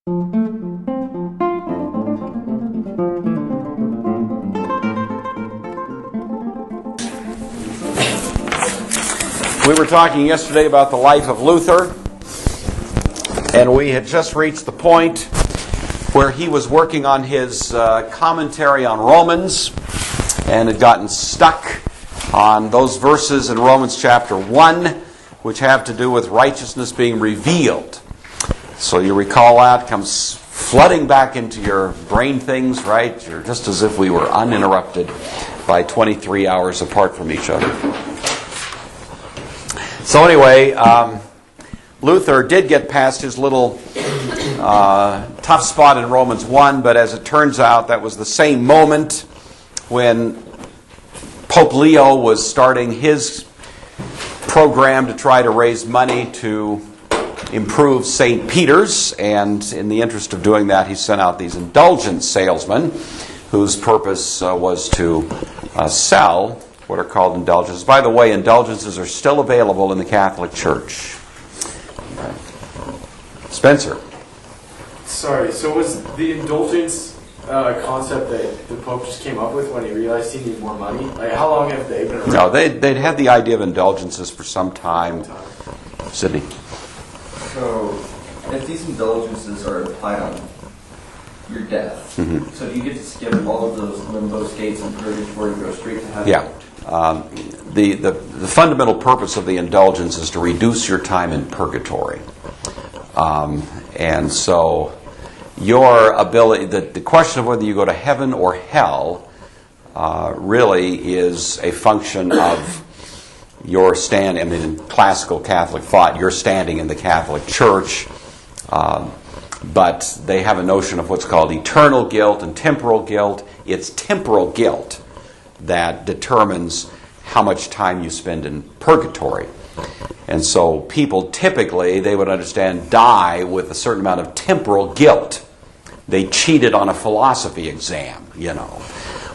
We were talking yesterday about the life of Luther, and we had just reached the point where he was working on his commentary on Romans and had gotten stuck on those verses in Romans chapter 1 which have to do with righteousness being revealed. So you recall that comes flooding back into your brain things, right? You're just as if we were uninterrupted by 23 hours apart from each other. So anyway, Luther did get past his little tough spot in Romans 1, but as it turns out, that was the same moment when Pope Leo was starting his program to try to raise money to improve St. Peter's, and in the interest of doing that, he sent out these indulgence salesmen whose purpose was to sell what are called indulgences. By the way, indulgences are still available in the Catholic Church. Spencer. Sorry, so was the indulgence concept that the Pope just came up with when he realized he needed more money? Like, how long have they been around? No, they'd had the idea of indulgences for some time. Sydney. So, if these indulgences are applied on your death, so do you get to skip all of those limbo states and purgatory and go straight to heaven? Yeah. The fundamental purpose of the indulgence is to reduce your time in purgatory. And so your ability, the question of whether you go to heaven or hell really is a function of your stand. I mean, in classical Catholic thought, you're standing in the Catholic Church, but they have a notion of what's called eternal guilt and temporal guilt. It's temporal guilt that determines how much time you spend in purgatory. And so people typically, they would understand, die with a certain amount of temporal guilt. They cheated on a philosophy exam, you know.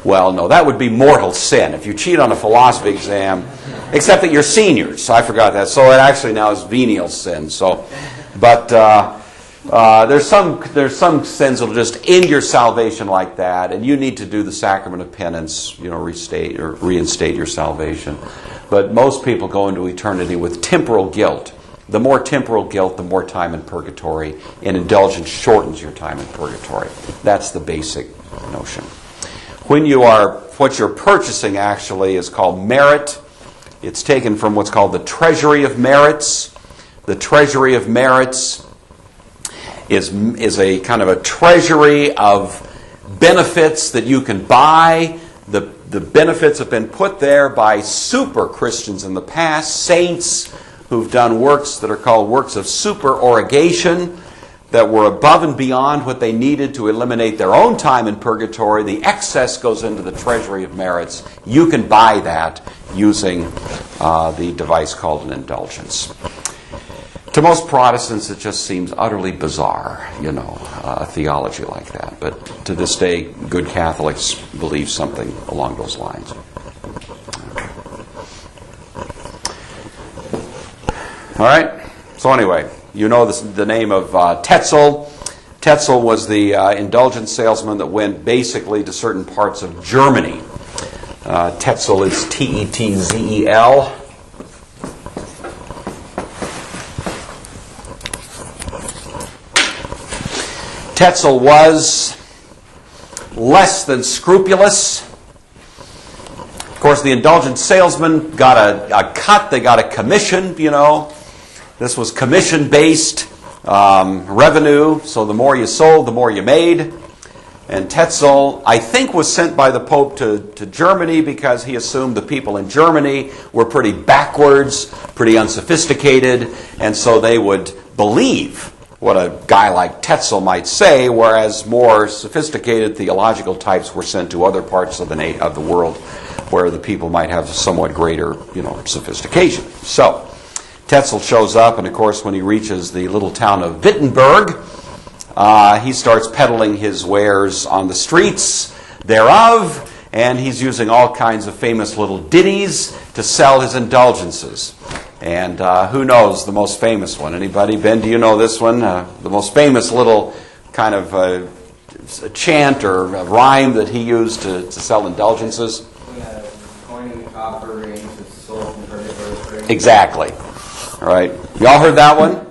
Well, no, that would be mortal sin if you cheat on a philosophy exam, except that you're seniors. I forgot that. So it actually now is venial sin. So, but there's some sins that'll just end your salvation like that, and you need to do the sacrament of penance, you know, restate or reinstate your salvation. But most people go into eternity with temporal guilt. The more temporal guilt, the more time in purgatory, and indulgence shortens your time in purgatory. That's the basic notion. What you're purchasing actually is called merit. It's taken from what's called the treasury of merits. The treasury of merits is a kind of a treasury of benefits that you can buy. The benefits have been put there by super Christians in the past, saints who've done works that are called works of supererogation, that were above and beyond what they needed to eliminate their own time in purgatory. The excess goes into the treasury of merits. You can buy that using the device called an indulgence. To most Protestants, it just seems utterly bizarre, you know, a theology like that. But to this day, good Catholics believe something along those lines. All right. So anyway, you know the name of Tetzel. Tetzel was the indulgence salesman that went basically to certain parts of Germany. Tetzel is Tetzel. Tetzel was less than scrupulous. Of course, the indulgence salesman got a cut. They got a commission, you know. This was commission-based revenue, so the more you sold, the more you made. And Tetzel, I think, was sent by the Pope to Germany because he assumed the people in Germany were pretty backwards, pretty unsophisticated, and so they would believe what a guy like Tetzel might say, whereas more sophisticated theological types were sent to other parts of the world where the people might have somewhat greater, you know, sophistication. So Tetzel shows up, and of course when he reaches the little town of Wittenberg, he starts peddling his wares on the streets thereof, and he's using all kinds of famous little ditties to sell his indulgences. And who knows the most famous one? Anybody? Ben, do you know this one? The most famous little kind of a chant or a rhyme that he used to sell indulgences? Coin in the copper rings, it's sold from purgatory springs. Exactly. All right. Y'all heard that one?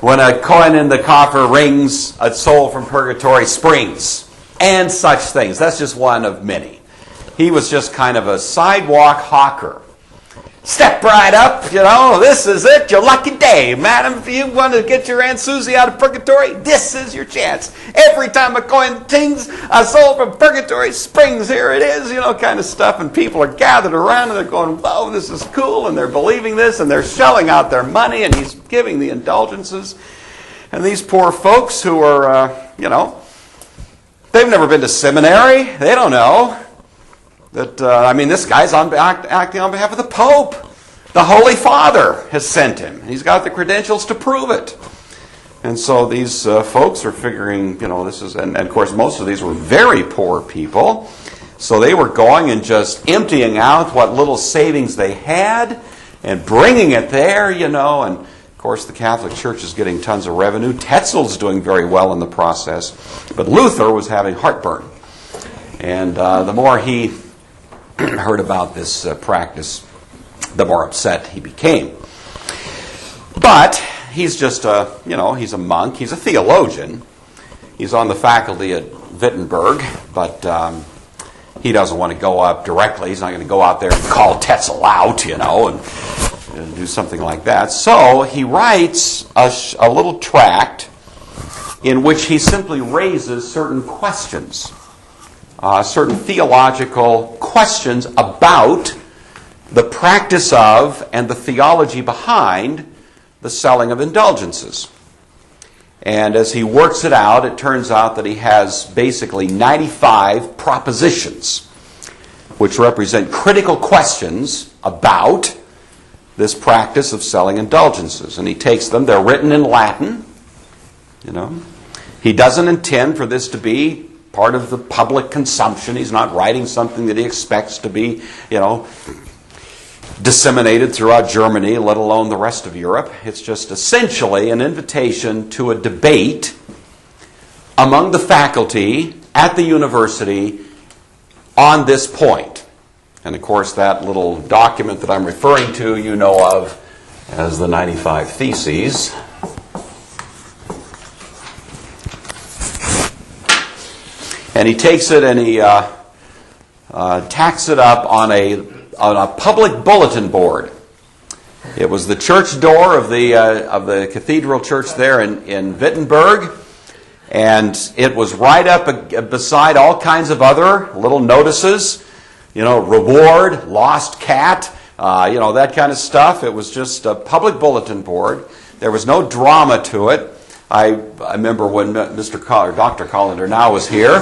When a coin in the coffer rings, a soul from purgatory springs. And such things. That's just one of many. He was just kind of a sidewalk hawker. Step right up, this is it, your lucky day. Madam, if you want to get your Aunt Susie out of purgatory, this is your chance. Every time a coin tings, a soul from purgatory springs, here it is, kind of stuff. And people are gathered around and they're going, whoa, this is cool. And they're believing this and they're shelling out their money and he's giving the indulgences. And these poor folks who are, they've never been to seminary. They don't know. That this guy's acting on behalf of the Pope. The Holy Father has sent him. He's got the credentials to prove it. And so these folks are figuring, this is, and of course most of these were very poor people. So they were going and just emptying out what little savings they had and bringing it there, and of course the Catholic Church is getting tons of revenue. Tetzel's doing very well in the process. But Luther was having heartburn. And the more he heard about this practice, the more upset he became. But he's just he's a monk, he's a theologian. He's on the faculty at Wittenberg, but he doesn't want to go up directly. He's not going to go out there and call Tetzel out, and do something like that. So he writes a little tract in which he simply raises certain questions. Certain theological questions about the practice of and the theology behind the selling of indulgences. And as he works it out, it turns out that he has basically 95 propositions, which represent critical questions about this practice of selling indulgences. And he takes them, they're written in Latin, He doesn't intend for this to be part of the public consumption. He's not writing something that he expects to be, disseminated throughout Germany, let alone the rest of Europe. It's just essentially an invitation to a debate among the faculty at the university on this point. And of course, that little document that I'm referring to, you know of as the 95 Theses. And he takes it and he tacks it up on a public bulletin board. It was the church door of the cathedral church there in Wittenberg, and it was right up beside all kinds of other little notices, reward, lost cat, that kind of stuff. It was just a public bulletin board. There was no drama to it. I remember when Dr. Collender now was here.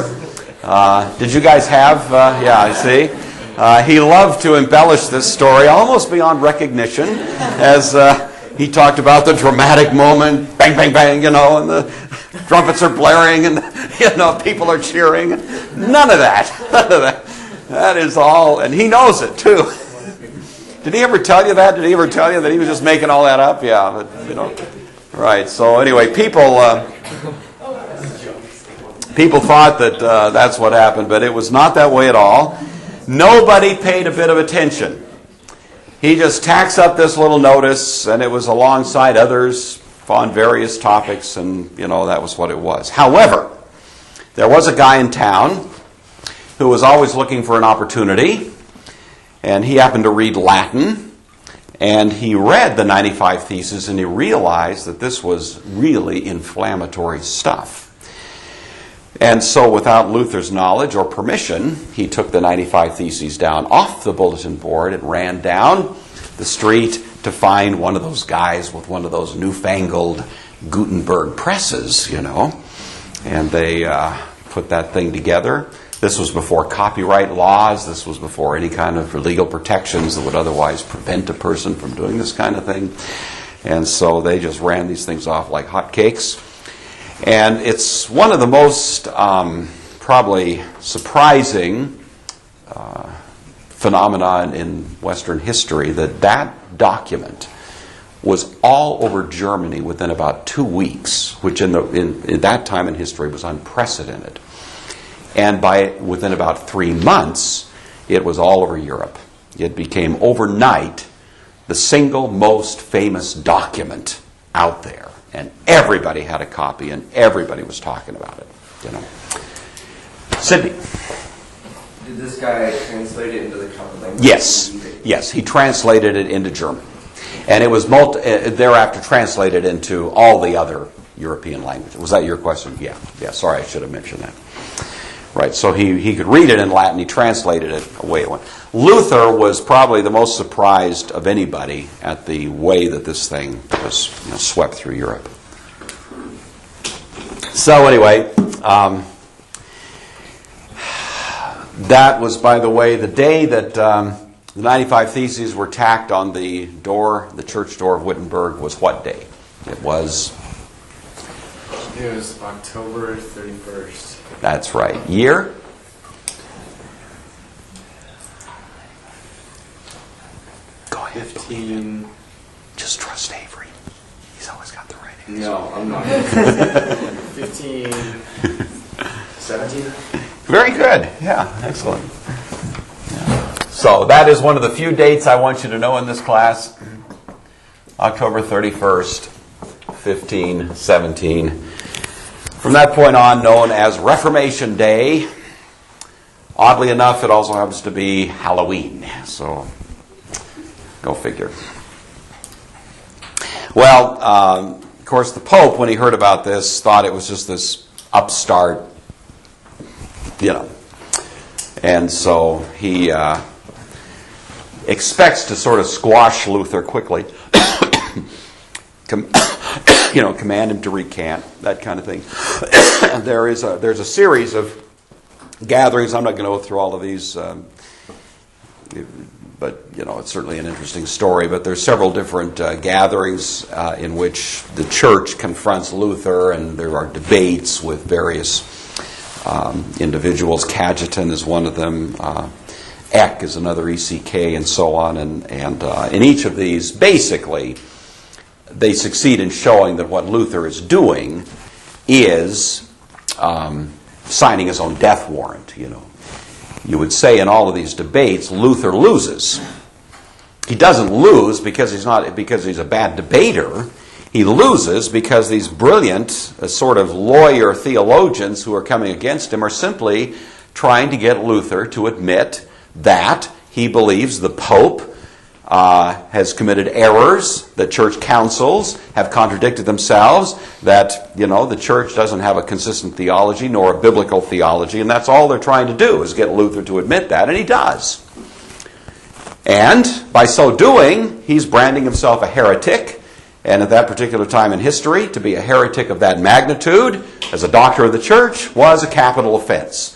Did you guys have? Yeah, I see. He loved to embellish this story almost beyond recognition, as he talked about the dramatic moment, bang, bang, bang, and the trumpets are blaring, and people are cheering. None of that. None of that. That is all, and he knows it too. Did he ever tell you that? Did he ever tell you that he was just making all that up? Yeah, but Right. So anyway, people thought that that's what happened, but it was not that way at all. Nobody paid a bit of attention. He just tacks up this little notice, and it was alongside others on various topics, and that was what it was. However, there was a guy in town who was always looking for an opportunity, and he happened to read Latin. And he read the 95 Theses and he realized that this was really inflammatory stuff. And so without Luther's knowledge or permission, he took the 95 Theses down off the bulletin board and ran down the street to find one of those guys with one of those newfangled Gutenberg presses, And they put that thing together. This was before copyright laws. This was before any kind of legal protections that would otherwise prevent a person from doing this kind of thing. And so they just ran these things off like hotcakes. And it's one of the most probably surprising phenomena in Western history that document was all over Germany within about 2 weeks, which in that time in history was unprecedented. And within about 3 months, it was all over Europe. It became overnight the single most famous document out there. And everybody had a copy, and everybody was talking about it. Sydney. Did this guy translate it into the common language? Yes, he translated it into German. And it was thereafter translated into all the other European languages. Was that your question? Yeah, sorry, I should have mentioned that. Right, so he could read it in Latin, he translated it away it went. Luther was probably the most surprised of anybody at the way that this thing was swept through Europe. So anyway, that was, by the way, the day that the 95 Theses were tacked on the church door of Wittenberg was what day? It was October 31st. That's right. Year? Go ahead. 15. Just trust Avery. He's always got the right answer. No, I'm not. 15. 17. Very good. Yeah, excellent. Yeah. So that is one of the few dates I want you to know in this class. October 31st, 1517. From that point on, known as Reformation Day. Oddly enough, it also happens to be Halloween. So, go figure. Well, of course, the Pope, when he heard about this, thought it was just this upstart, And so he expects to sort of squash Luther quickly. Command him to recant, that kind of thing. There's a series of gatherings. I'm not going to go through all of these, but it's certainly an interesting story. But there's several different gatherings in which the church confronts Luther, and there are debates with various individuals. Cajetan is one of them. Eck is another, ECK, and so on. And in each of these, basically, they succeed in showing that what Luther is doing is signing his own death warrant. You would say in all of these debates, Luther loses. He doesn't lose because he's a bad debater. He loses because these brilliant sort of lawyer theologians who are coming against him are simply trying to get Luther to admit that he believes the Pope has committed errors, that church councils have contradicted themselves, that, the church doesn't have a consistent theology nor a biblical theology, and that's all they're trying to do is get Luther to admit that, and he does. And by so doing, he's branding himself a heretic, and at that particular time in history, to be a heretic of that magnitude as a doctor of the church was a capital offense.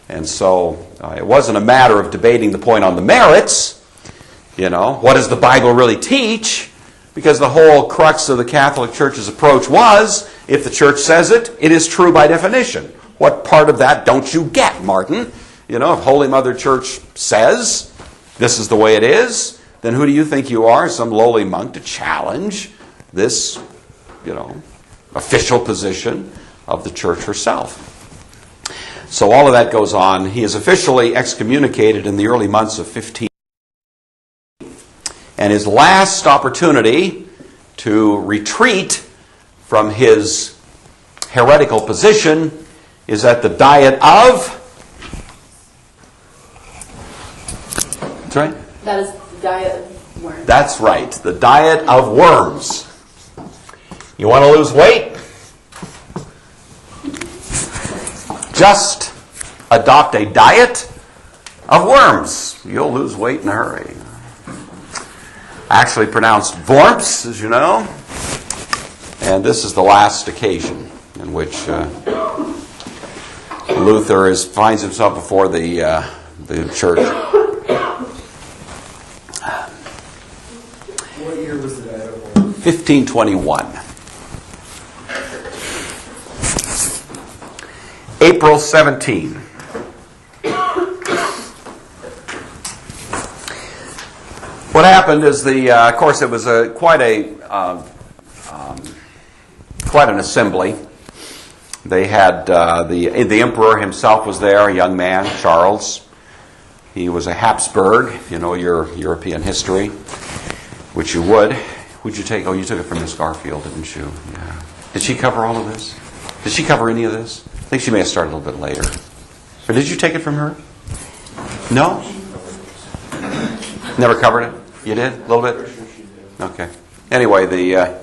And so it wasn't a matter of debating the point on the merits. What does the Bible really teach? Because the whole crux of the Catholic Church's approach was, if the church says it, it is true by definition. What part of that don't you get, Martin? If Holy Mother Church says this is the way it is, then who do you think you are, some lowly monk, to challenge this, official position of the church herself? So all of that goes on. He is officially excommunicated in the early months of 15. And his last opportunity to retreat from his heretical position is at the Diet of... That's right? That is the Diet of Worms. That's right, the Diet of Worms. You want to lose weight? Just adopt a diet of worms. You'll lose weight in a hurry. Actually pronounced Worms, as you know. And this is the last occasion in which Luther finds himself before the church. What year was the Diet of Worms? 1521. April 17. What happened is of course, it was quite an assembly. They had the emperor himself was there, a young man, Charles. He was a Habsburg, if you know your European history, which you would. Who'd you take? Oh, you took it from Miss Garfield, didn't you? Yeah. Did she cover all of this? Did she cover any of this? I think she may have started a little bit later. Or did you take it from her? No? Never covered it? You did? A little bit? Okay. Anyway, the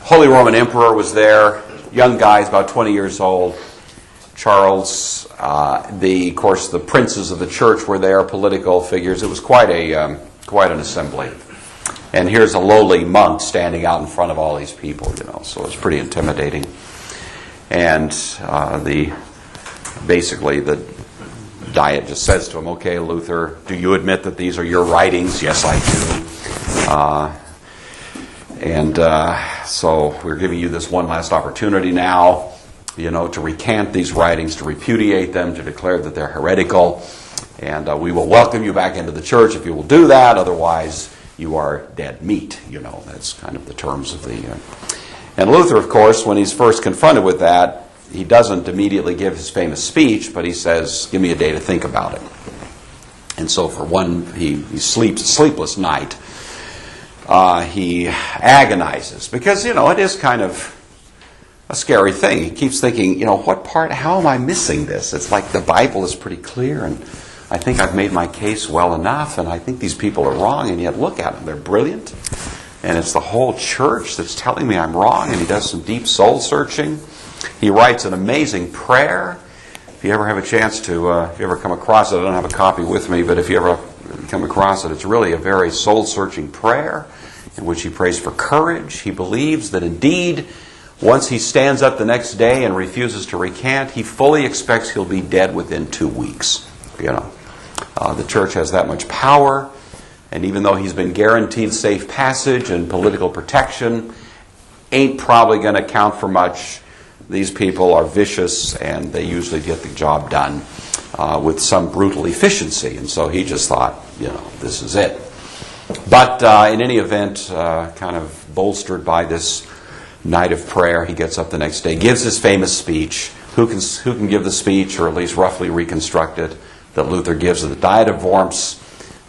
Holy Roman Emperor was there. Young guy, he's about 20 years old. Charles, of course, the princes of the church were there, political figures. It was quite an assembly. And here's a lowly monk standing out in front of all these people, so it's pretty intimidating. And basically the Diet just says to him, okay, Luther, do you admit that these are your writings? Yes, I do. So we're giving you this one last opportunity now, to recant these writings, to repudiate them, to declare that they're heretical. And we will welcome you back into the church if you will do that. Otherwise, you are dead meat. That's kind of the terms of the... And Luther, of course, when he's first confronted with that, he doesn't immediately give his famous speech, but he says, give me a day to think about it. And so for one, he sleeps a sleepless night. He agonizes because, it is kind of a scary thing. He keeps thinking, how am I missing this? It's like the Bible is pretty clear, and I think I've made my case well enough, and I think these people are wrong, and yet look at them. They're brilliant, and it's the whole church that's telling me I'm wrong, and he does some deep soul searching. He writes an amazing prayer. If you ever have a chance to, if you ever come across it, I don't have a copy with me, but if you ever come across it, it's really a very soul-searching prayer in which he prays for courage. He believes that indeed, once he stands up the next day and refuses to recant, he fully expects he'll be dead within 2 weeks. The church has that much power, and even though he's been guaranteed safe passage and political protection, ain't probably going to count for much. These people are vicious, and they usually get the job done with some brutal efficiency. And so he just thought, this is it. But in any event, kind of bolstered by this night of prayer, he gets up the next day, gives his famous speech. Who can give the speech, or at least roughly reconstruct it, that Luther gives at the Diet of Worms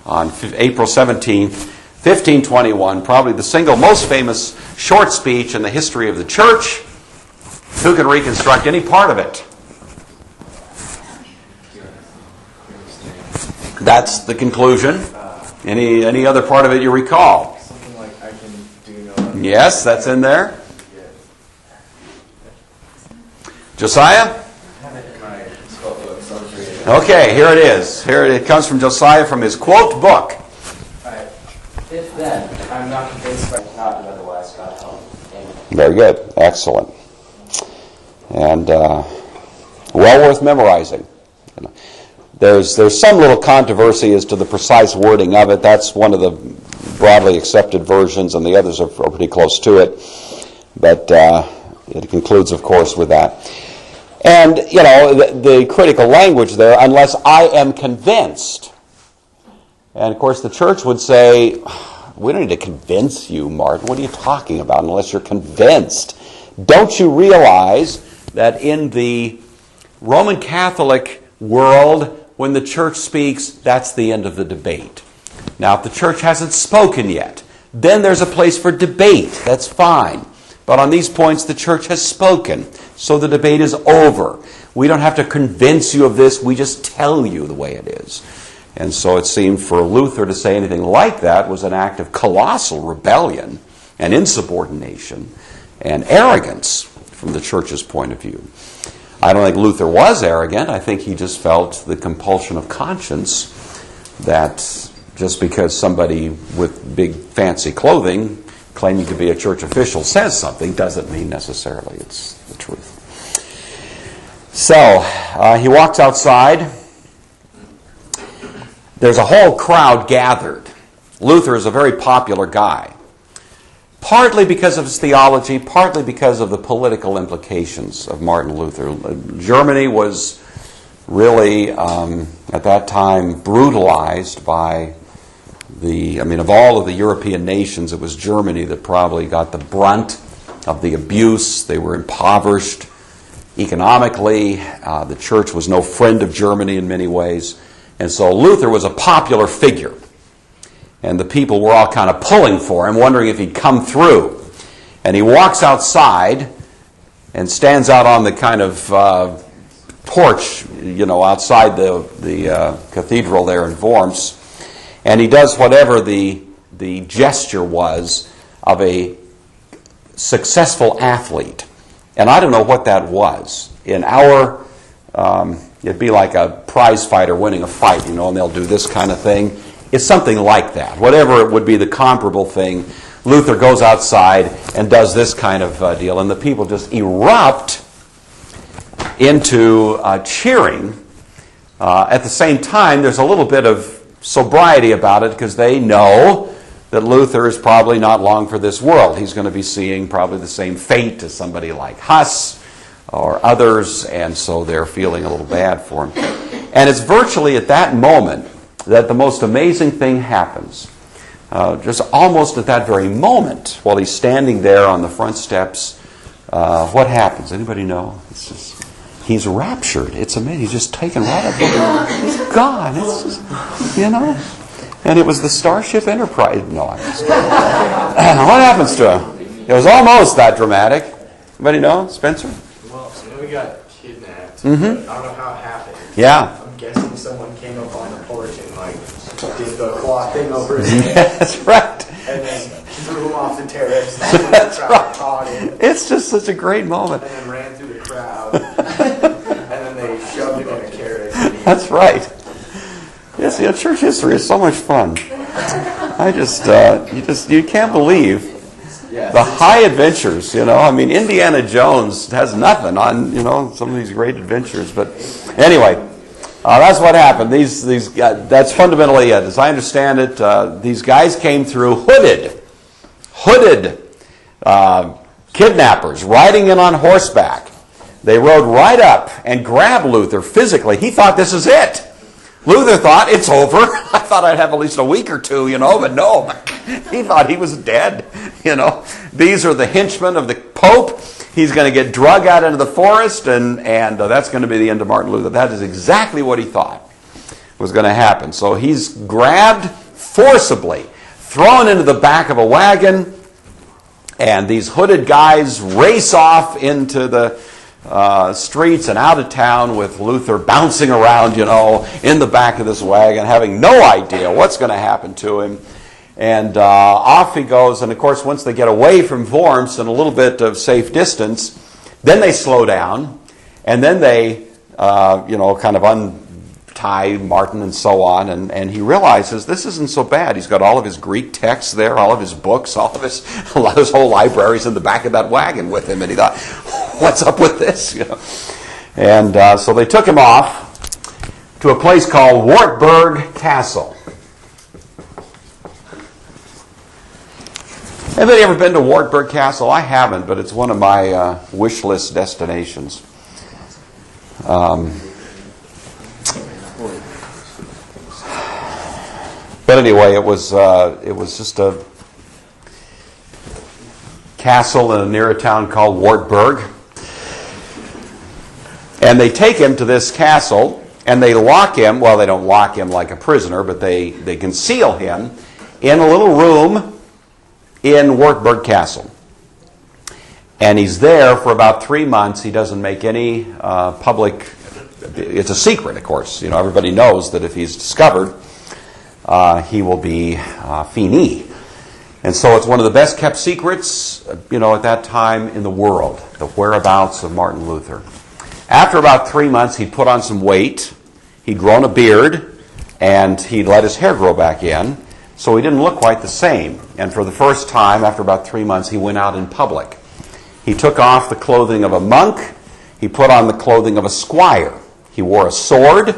on April 17th, 1521, probably the single most famous short speech in the history of the church. Who can reconstruct any part of it? That's the conclusion. Any other part of it you recall? Something like I can do no. Yes, that's in there. Josiah? I have it in my spell book, so I'll just read it. Okay, here it is. Here it comes from Josiah from his quote book. Alright. If then I'm not convinced by not, but otherwise God help. Amen. Very good. Excellent. And well worth memorizing. There's some little controversy as to the precise wording of it. That's one of the broadly accepted versions, and the others are pretty close to it. But it concludes, of course, with that. And, the critical language there, unless I am convinced. And, of course, the church would say, we don't need to convince you, Martin. What are you talking about unless you're convinced? Don't you realize that in the Roman Catholic world, when the church speaks, that's the end of the debate. Now, if the church hasn't spoken yet, then there's a place for debate. That's fine. But on these points, the church has spoken, so the debate is over. We don't have to convince you of this. We just tell you the way it is. And so it seemed for Luther to say anything like that was an act of colossal rebellion and insubordination and arrogance from the church's point of view. I don't think Luther was arrogant. I think he just felt the compulsion of conscience that just because somebody with big fancy clothing claiming to be a church official says something doesn't mean necessarily it's the truth. So he walks outside. There's a whole crowd gathered. Luther is a very popular guy. Partly because of his theology, partly because of the political implications of Martin Luther. Germany was really, at that time, brutalized by of all of the European nations, it was Germany that probably got the brunt of the abuse. They were impoverished economically. The church was no friend of Germany in many ways. And so Luther was a popular figure. And the people were all kind of pulling for him, wondering if he'd come through. And he walks outside and stands out on the kind of porch, outside the cathedral there in Worms. And he does whatever the gesture was of a successful athlete. And I don't know what that was. In our, it'd be like a prize fighter winning a fight, and they'll do this kind of thing. It's something like that. Whatever it would be the comparable thing, Luther goes outside and does this kind of deal, and the people just erupt into cheering. At the same time, there's a little bit of sobriety about it because they know that Luther is probably not long for this world. He's going to be seeing probably the same fate as somebody like Huss or others, and so they're feeling a little bad for him. And it's virtually at that moment that the most amazing thing happens. Just almost at that very moment, while he's standing there on the front steps, what happens? Anybody know? It's just, he's raptured. It's amazing. He's just taken right up. He's gone. It's just, And it was the Starship Enterprise. No, I'm just what happens to him? It was almost that dramatic. Anybody know? Spencer? Well, we got kidnapped. Mm-hmm. I don't know how it happened. Yeah. I'm guessing someone came up on the porch and did the claw thing over his head. That's right. And then threw him off the terrace. That's right. Caught him. It's just such a great moment. And then ran through the crowd. And then they shoved him in a carriage. That's right. Yes, church history is so much fun. You can't believe the high adventures. Indiana Jones has nothing on some of these great adventures. But anyway, that's what happened. That's fundamentally it. As I understand it, these guys came through hooded kidnappers riding in on horseback. They rode right up and grabbed Luther physically. He thought this is it. Luther thought, it's over. I thought I'd have at least a week or two, but no. He thought he was dead, These are the henchmen of the Pope. He's going to get drug out into the forest, and that's going to be the end of Martin Luther. That is exactly what he thought was going to happen. So he's grabbed forcibly, thrown into the back of a wagon, and these hooded guys race off into the streets and out of town with Luther bouncing around, in the back of this wagon, having no idea what's going to happen to him. And off he goes. And of course, once they get away from Worms and a little bit of safe distance, then they slow down, and then they, kind of untie Martin and so on. And he realizes this isn't so bad. He's got all of his Greek texts there, all of his books, his whole libraries in the back of that wagon with him. And he thought, what's up with this? And so they took him off to a place called Wartburg Castle. Anybody ever been to Wartburg Castle? I haven't, but it's one of my wish list destinations. But anyway, it was just a castle near a town called Wartburg. And they take him to this castle, and they lock him. Well, they don't lock him like a prisoner, but they conceal him in a little room in Wartburg Castle. And he's there for about 3 months. He doesn't make any public... It's a secret, of course. Everybody knows that if he's discovered, he will be fini. And so it's one of the best kept secrets, at that time in the world, the whereabouts of Martin Luther. After about 3 months, he'd put on some weight. He'd grown a beard, and he'd let his hair grow back in. So he didn't look quite the same. And for the first time, after about 3 months, he went out in public. He took off the clothing of a monk. He put on the clothing of a squire. He wore a sword,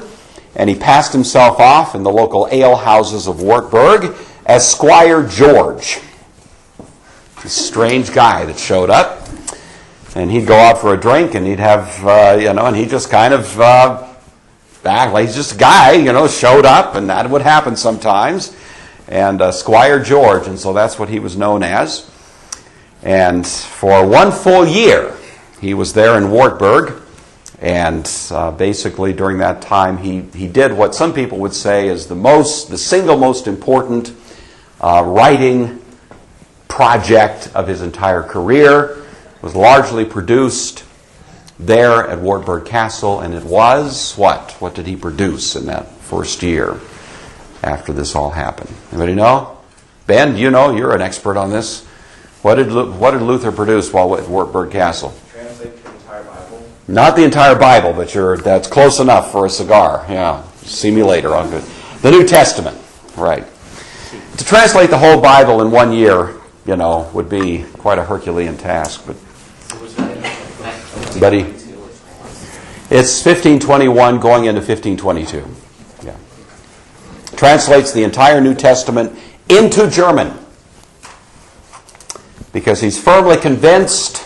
and he passed himself off in the local ale houses of Wartburg as Squire George. A strange guy that showed up. And he'd go out for a drink, and he'd have, and he just kind of back. Like he's just a guy, showed up, and that would happen sometimes. And Squire George, and so that's what he was known as. And for 1 full year, he was there in Wartburg. And basically during that time, he did what some people would say is the single most important writing project of his entire career. It was largely produced there at Wartburg Castle, and it was what? What did he produce in that first year after this all happened? Anybody know? Ben, you're an expert on this. What did Luther produce while at Wartburg Castle? Translate the entire Bible. Not the entire Bible, but that's close enough for a cigar. Yeah, see me later on good. The New Testament, right? To translate the whole Bible in 1 year, would be quite a Herculean task. But it's 1521 going into 1522. Yeah, translates the entire New Testament into German because he's firmly convinced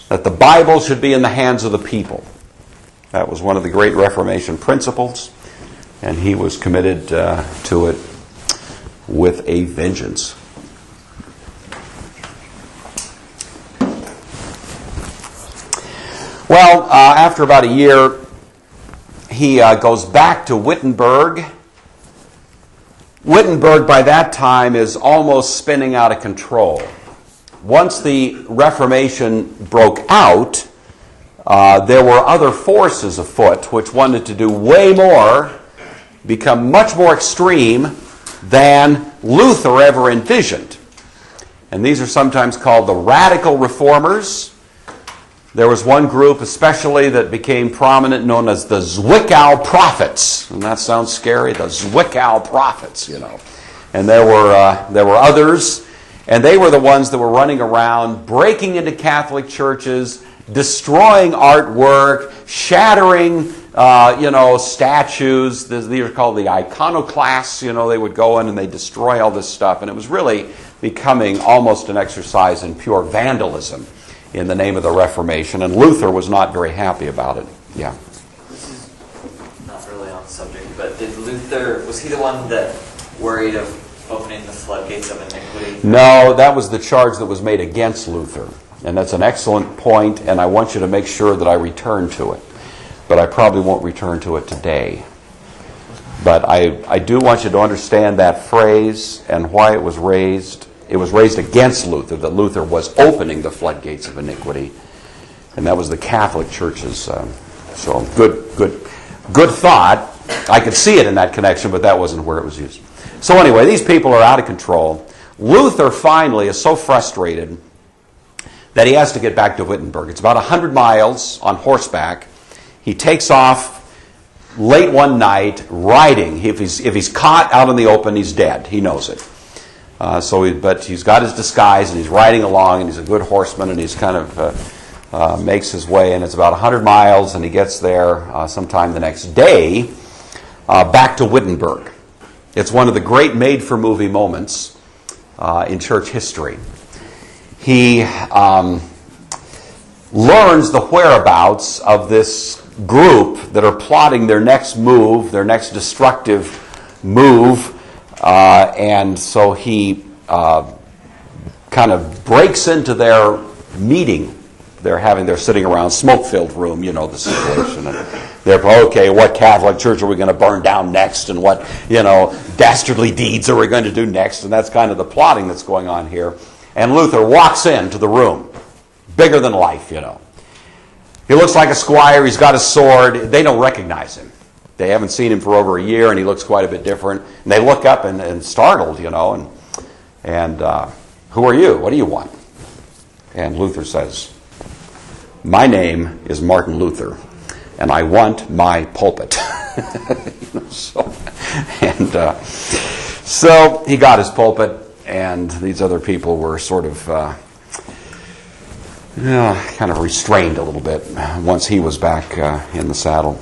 that the Bible should be in the hands of the people. That was one of the great Reformation principles, and he was committed to it with a vengeance. Well, after about a year, he goes back to Wittenberg. Wittenberg, by that time, is almost spinning out of control. Once the Reformation broke out, there were other forces afoot which wanted to do way more, become much more extreme than Luther ever envisioned. And these are sometimes called the radical reformers. There was one group especially that became prominent known as the Zwickau Prophets. And that sounds scary, the Zwickau Prophets, And there were others, and they were the ones that were running around, breaking into Catholic churches, destroying artwork, shattering, statues. These are called the iconoclasts. They would go in and they destroy all this stuff. And it was really becoming almost an exercise in pure vandalism in the name of the Reformation. And Luther was not very happy about it. Yeah. This is not really on the subject, but was he the one that worried of opening the floodgates of iniquity? No, that was the charge that was made against Luther. And that's an excellent point, and I want you to make sure that I return to it. But I probably won't return to it today. But I do want you to understand that phrase and why it was raised. It was raised against Luther, that Luther was opening the floodgates of iniquity. And that was the Catholic churches. So good thought. I could see it in that connection, but that wasn't where it was used. So anyway, these people are out of control. Luther finally is so frustrated that he has to get back to Wittenberg. It's about 100 miles on horseback. He takes off late one night riding. If he's caught out in the open, he's dead. He knows it. But he's got his disguise, and he's riding along, and he's a good horseman, and he's kind of makes his way, and it's about 100 miles, and he gets there sometime the next day back to Wittenberg. It's one of the great made-for-movie moments in church history. He learns the whereabouts of this group that are plotting their next move, their next destructive move, and so he kind of breaks into their meeting. They're sitting around, smoke-filled room, the situation. And they're, okay, what Catholic church are we going to burn down next? And what, dastardly deeds are we going to do next? And that's kind of the plotting that's going on here. And Luther walks into the room, bigger than life, He looks like a squire, he's got a sword. They don't recognize him. They haven't seen him for over a year, and he looks quite a bit different. And they look up and startled, and who are you? What do you want? And Luther says, my name is Martin Luther, and I want my pulpit. So he got his pulpit, and these other people were sort of kind of restrained a little bit once he was back in the saddle.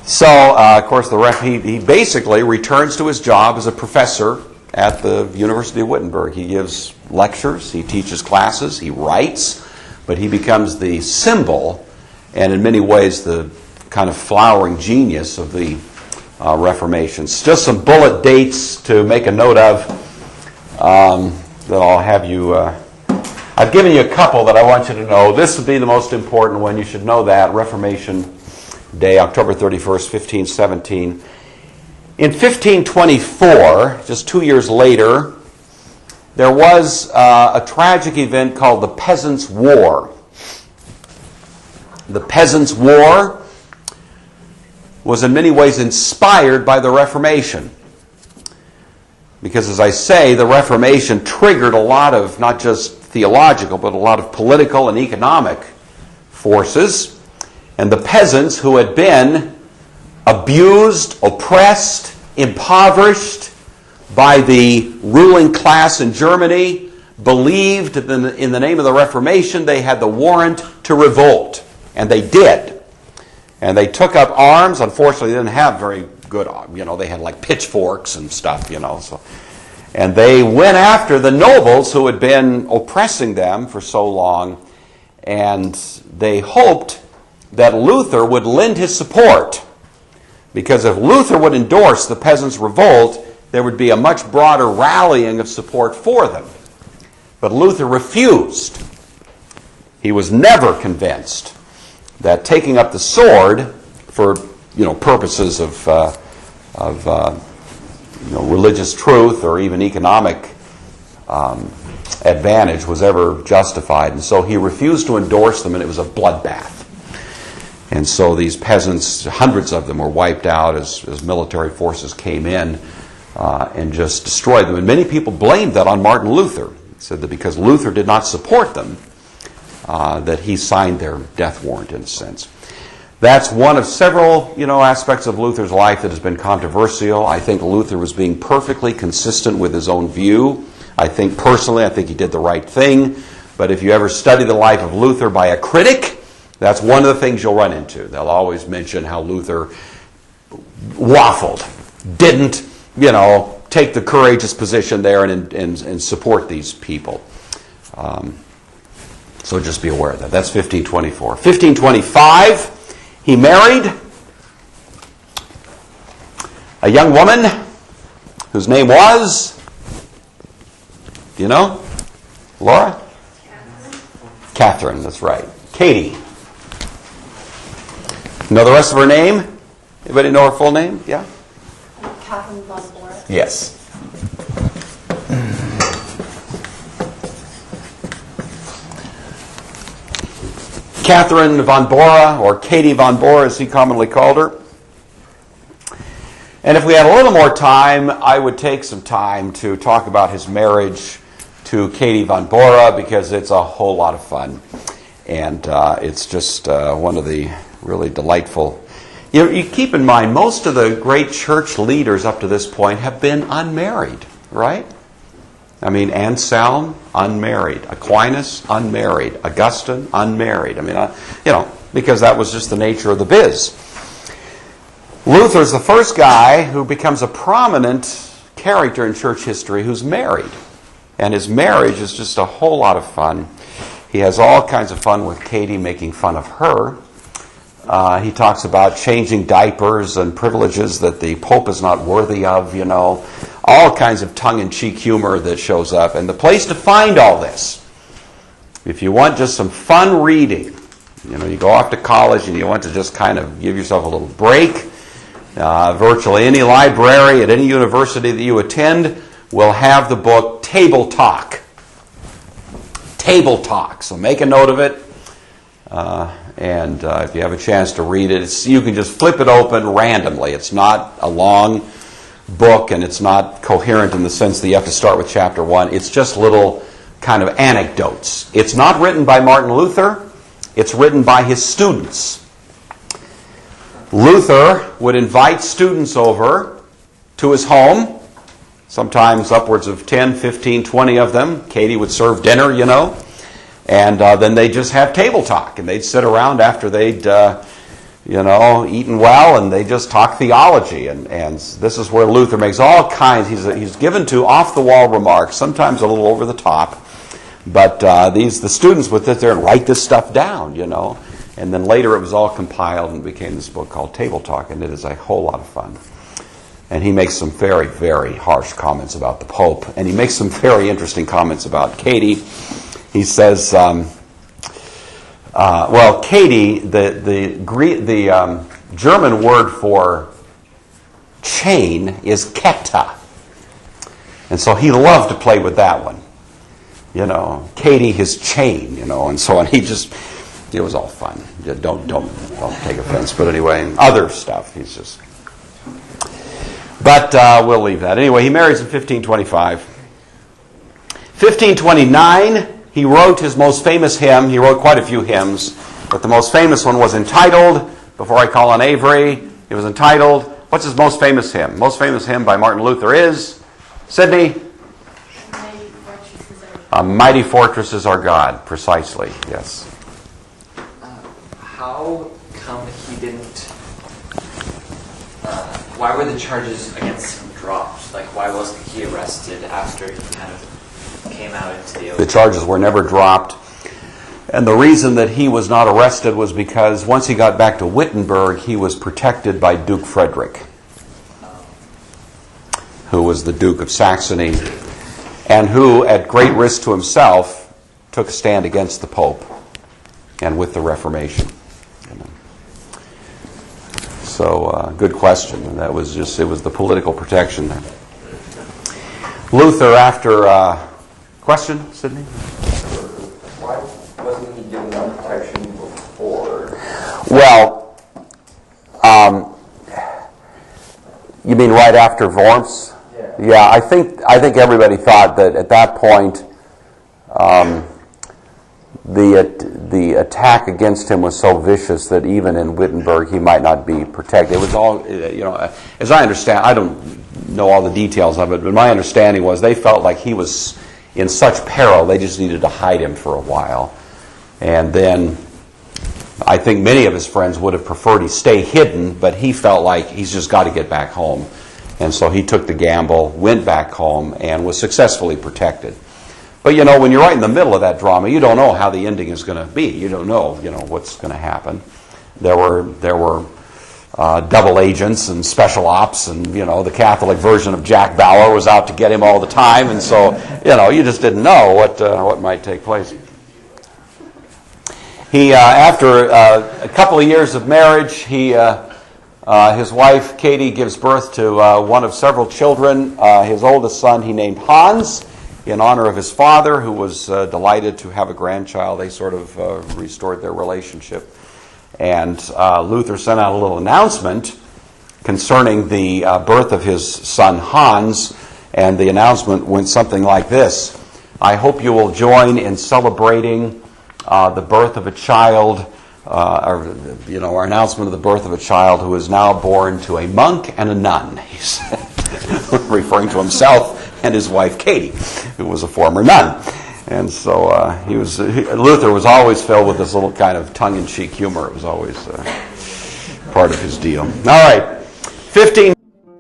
So, of course, he basically returns to his job as a professor at the University of Wittenberg. He gives lectures, he teaches classes, he writes, but he becomes the symbol and in many ways the kind of flowering genius of the Reformation. Just some bullet dates to make a note of that I'll have you... I've given you a couple that I want you to know. This would be the most important one. You should know that. Reformation Day, October 31st, 1517. In 1524, just 2 years later, there was a tragic event called the Peasants' War. The Peasants' War was in many ways inspired by the Reformation. Because, as I say, the Reformation triggered a lot of, not just theological, but a lot of political and economic forces. And the peasants who had been abused, oppressed, impoverished by the ruling class in Germany believed that in the name of the Reformation they had the warrant to revolt. And they did. And they took up arms. Unfortunately, they didn't have very good, they had like pitchforks and stuff, so. And they went after the nobles who had been oppressing them for so long, and they hoped that Luther would lend his support. Because if Luther would endorse the peasants' revolt, there would be a much broader rallying of support for them. But Luther refused. He was never convinced that taking up the sword for purposes of religious truth or even economic advantage was ever justified. And so he refused to endorse them, and it was a bloodbath. And so these peasants, hundreds of them, were wiped out as military forces came in and just destroyed them. And many people blamed that on Martin Luther. Said that because Luther did not support them, that he signed their death warrant in a sense. That's one of several, aspects of Luther's life that has been controversial. I think Luther was being perfectly consistent with his own view. I think he did the right thing. But if you ever study the life of Luther by a critic, that's one of the things you'll run into. They'll always mention how Luther waffled, didn't, take the courageous position there and support these people. So just be aware of that. That's 1524. 1525. He married a young woman whose name was, do you know? Laura? Catherine, that's right. Katie. Know the rest of her name? Anybody know her full name? Yeah? Catherine von Bora. Yes. Catherine von Bora, or Katie von Bora as he commonly called her. And if we had a little more time, I would take some time to talk about his marriage to Katie von Bora, because it's a whole lot of fun. And it's just one of the really delightful... You keep in mind, most of the great church leaders up to this point have been unmarried, right? I mean, Anselm, unmarried. Aquinas, unmarried. Augustine, unmarried. I mean, because that was just the nature of the biz. Luther's the first guy who becomes a prominent character in church history who's married. And his marriage is just a whole lot of fun. He has all kinds of fun with Katie, making fun of her. He talks about changing diapers and privileges that the Pope is not worthy of, all kinds of tongue-in-cheek humor that shows up. And the place to find all this, if you want just some fun reading, you go off to college and you want to just kind of give yourself a little break, virtually any library at any university that you attend will have the book Table Talk. Table Talk. So make a note of it. And if you have a chance to read it, you can just flip it open randomly. It's not a long book, and it's not coherent in the sense that you have to start with chapter 1. It's just little kind of anecdotes. It's not written by Martin Luther. It's written by his students. Luther would invite students over to his home, sometimes upwards of 10, 15, 20 of them. Katie would serve dinner, and then they'd just have table talk, and they'd sit around after they'd eaten well, and they just talk theology. And this is where Luther makes all kinds. He's given to off-the-wall remarks, sometimes a little over the top. But the students would sit there and write this stuff down, And then later it was all compiled and became this book called Table Talk, and it is a whole lot of fun. And he makes some very, very harsh comments about the Pope, and he makes some very interesting comments about Katie. He says, Katie, the German word for chain is Ketta. And so he loved to play with that one. You know, Katie, his chain, you know, and so on. It was all fun. Don't take offense. But anyway, other stuff, he's just... But we'll leave that. Anyway, he marries in 1525. 1529, he wrote his most famous hymn. He wrote quite a few hymns, but the most famous one was entitled, Before I Call on Avery, it was entitled, what's his most famous hymn? Most famous hymn by Martin Luther is, Sydney? A mighty fortress is our God, precisely, yes. How come he didn't... why were the charges against him dropped? Like, why wasn't he arrested after he kind of came out into the open? The charges were never dropped. And the reason that he was not arrested was because once he got back to Wittenberg, he was protected by Duke Frederick, who was the Duke of Saxony, and who, at great risk to himself, took a stand against the Pope and with the Reformation. So, good question. And that was it was the political protection there. Luther, after... question, Sydney? Why wasn't he given that protection before? Well, you mean right after Worms? Yeah, I think everybody thought that at that point the attack against him was so vicious that even in Wittenberg he might not be protected. It was all, as I understand, I don't know all the details of it, but my understanding was they felt like he was in such peril they just needed to hide him for a while. And then I think many of his friends would have preferred he stay hidden, but he felt like he's just got to get back home. And so he took the gamble, went back home, and was successfully protected. But, when you're right in the middle of that drama, you don't know how the ending is going to be. You don't know, what's going to happen. There were double agents and special ops, and, the Catholic version of Jack Bauer was out to get him all the time. And so, you just didn't know what might take place. He, after a couple of years of marriage, his wife, Katie, gives birth to one of several children. His oldest son he named Hans, in honor of his father, who was delighted to have a grandchild. They sort of restored their relationship. And Luther sent out a little announcement concerning the birth of his son Hans, and the announcement went something like this: I hope you will join in celebrating the birth of a child, our announcement of the birth of a child who is now born to a monk and a nun. He said, referring to himself and his wife Katie, who was a former nun. And so Luther was always filled with this little kind of tongue-in-cheek humor. It was always part of his deal. All right, 15.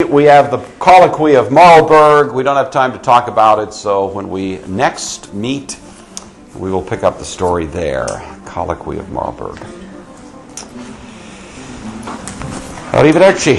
We have the Colloquy of Marlburg. We don't have time to talk about it, so when we next meet, we will pick up the story there. Colloquy of Marlburg. Arrivederci.